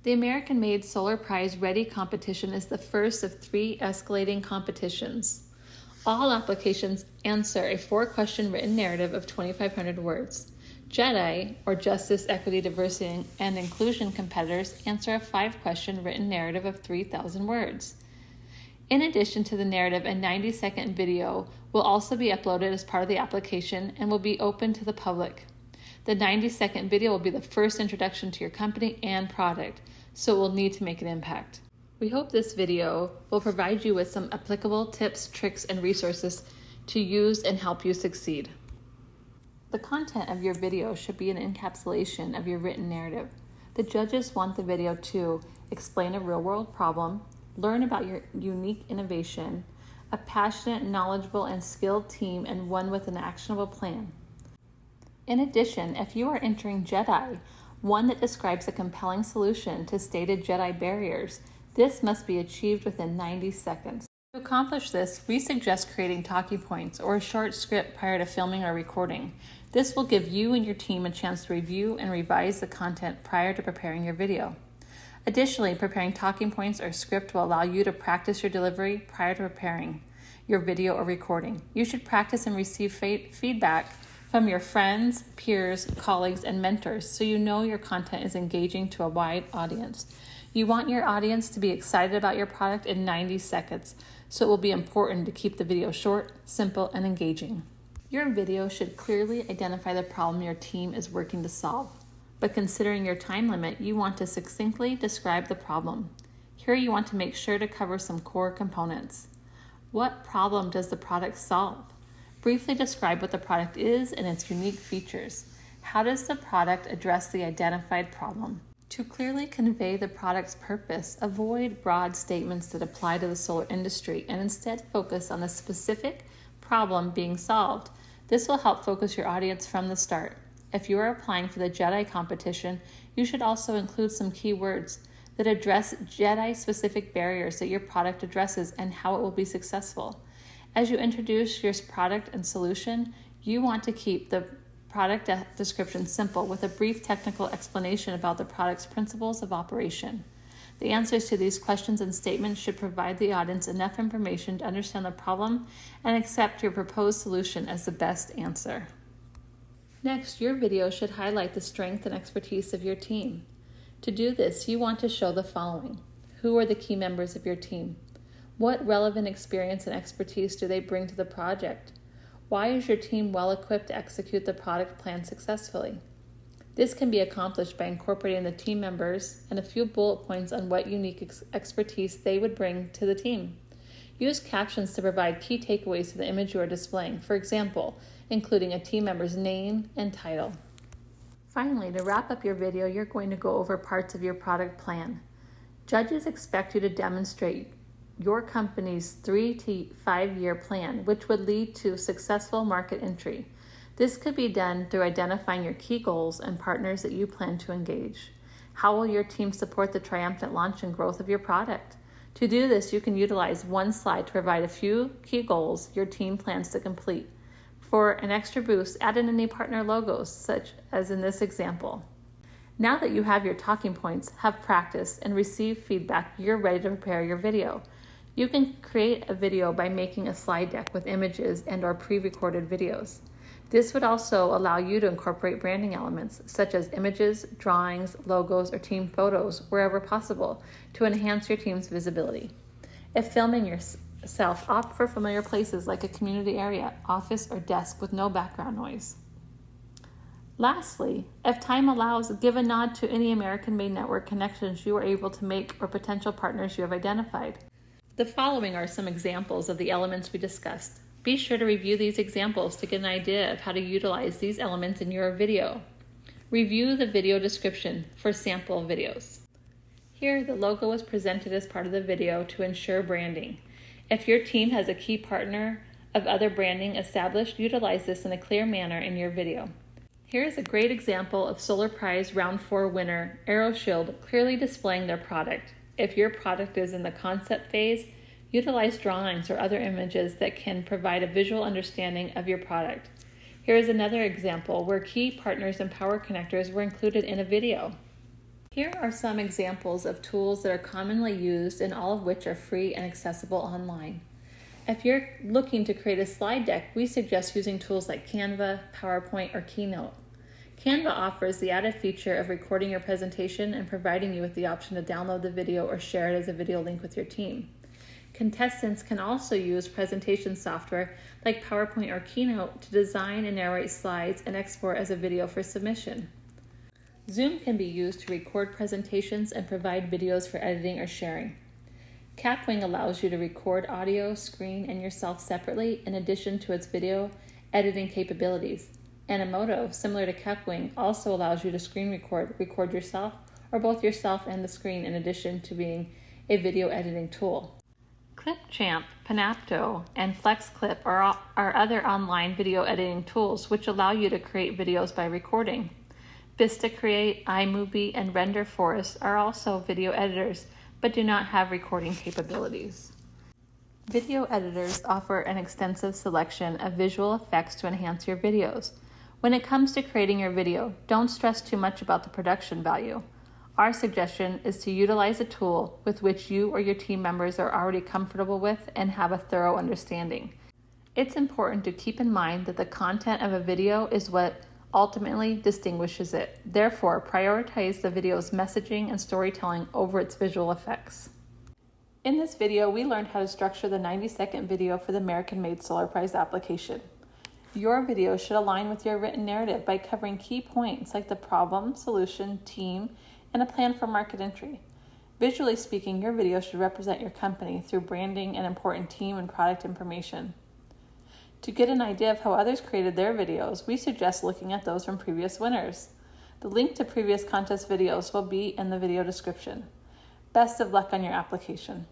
The American-made Solar Prize Ready competition is the first of 3 escalating competitions. All applications answer a 4-question written narrative of 2,500 words. JEDI, or Justice, Equity, Diversity, and Inclusion competitors answer a 5-question written narrative of 3,000 words. In addition to the narrative, a 90-second video will also be uploaded as part of the application and will be open to the public. The 90-second video will be the first introduction to your company and product, so it will need to make an impact. We hope this video will provide you with some applicable tips, tricks, and resources to use and help you succeed. The content of your video should be an encapsulation of your written narrative. The judges want the video to explain a real-world problem, learn about your unique innovation, a passionate, knowledgeable, and skilled team, and one with an actionable plan. In addition, if you are entering JEDI, one that describes a compelling solution to stated JEDI barriers, this must be achieved within 90 seconds. To accomplish this, we suggest creating talking points or a short script prior to filming or recording. This will give you and your team a chance to review and revise the content prior to preparing your video. Additionally, preparing talking points or script will allow you to practice your delivery prior to preparing your video or recording. You should practice and receive feedback from your friends, peers, colleagues, and mentors so you know your content is engaging to a wide audience. You want your audience to be excited about your product in 90 seconds, so it will be important to keep the video short, simple, and engaging. Your video should clearly identify the problem your team is working to solve, but considering your time limit, you want to succinctly describe the problem. Here you want to make sure to cover some core components. What problem does the product solve? Briefly describe what the product is and its unique features. How does the product address the identified problem? To clearly convey the product's purpose, avoid broad statements that apply to the solar industry and instead focus on the specific problem being solved. This will help focus your audience from the start. If you are applying for the JEDI competition, you should also include some keywords that address JEDI-specific barriers that your product addresses and how it will be successful. As you introduce your product and solution, you want to keep the product description simple with a brief technical explanation about the product's principles of operation. The answers to these questions and statements should provide the audience enough information to understand the problem and accept your proposed solution as the best answer. Next, your video should highlight the strength and expertise of your team. To do this, you want to show the following. Who are the key members of your team? What relevant experience and expertise do they bring to the project? Why is your team well equipped to execute the product plan successfully? This can be accomplished by incorporating the team members and a few bullet points on what unique expertise they would bring to the team. Use captions to provide key takeaways to the image you are displaying, for example, including a team member's name and title. Finally, to wrap up your video, you're going to go over parts of your product plan. Judges expect you to demonstrate your company's 3 to 5 year plan, which would lead to successful market entry. This could be done through identifying your key goals and partners that you plan to engage. How will your team support the triumphant launch and growth of your product? To do this, you can utilize one slide to provide a few key goals your team plans to complete. For an extra boost, add in any partner logos, such as in this example. Now that you have your talking points, have practice, and receive feedback, you're ready to prepare your video. You can create a video by making a slide deck with images and/or pre-recorded videos. This would also allow you to incorporate branding elements such as images, drawings, logos, or team photos wherever possible to enhance your team's visibility. If filming yourself, opt for familiar places like a community area, office, or desk with no background noise. Lastly, if time allows, give a nod to any American-made network connections you are able to make or potential partners you have identified. The following are some examples of the elements we discussed. Be sure to review these examples to get an idea of how to utilize these elements in your video. Review the video description for sample videos. Here, the logo is presented as part of the video to ensure branding. If your team has a key partner of other branding established, utilize this in a clear manner in your video. Here is a great example of Solar Prize Round 4 winner, AeroShield, clearly displaying their product. If your product is in the concept phase, utilize drawings or other images that can provide a visual understanding of your product. Here is another example where key partners and power connectors were included in a video. Here are some examples of tools that are commonly used and all of which are free and accessible online. If you're looking to create a slide deck, we suggest using tools like Canva, PowerPoint, or Keynote. Canva offers the added feature of recording your presentation and providing you with the option to download the video or share it as a video link with your team. Contestants can also use presentation software like PowerPoint or Keynote to design and narrate slides and export as a video for submission. Zoom can be used to record presentations and provide videos for editing or sharing. Capwing allows you to record audio, screen, and yourself separately in addition to its video editing capabilities. Animoto, similar to Capwing, also allows you to screen record yourself or both yourself and the screen in addition to being a video editing tool. Clipchamp, Panapto, and FlexClip are other online video editing tools which allow you to create videos by recording. VistaCreate, iMovie, and RenderForest are also video editors, but do not have recording capabilities. Video editors offer an extensive selection of visual effects to enhance your videos. When it comes to creating your video, don't stress too much about the production value. Our suggestion is to utilize a tool with which you or your team members are already comfortable with and have a thorough understanding. It's important to keep in mind that the content of a video is what ultimately distinguishes it. Therefore, prioritize the video's messaging and storytelling over its visual effects. In this video, we learned how to structure the 90-second video for the American-made Solar Prize application. Your video should align with your written narrative by covering key points like the problem, solution, team, and a plan for market entry. Visually speaking, your video should represent your company through branding and important team and product information. To get an idea of how others created their videos, we suggest looking at those from previous winners. The link to previous contest videos will be in the video description. Best of luck on your application.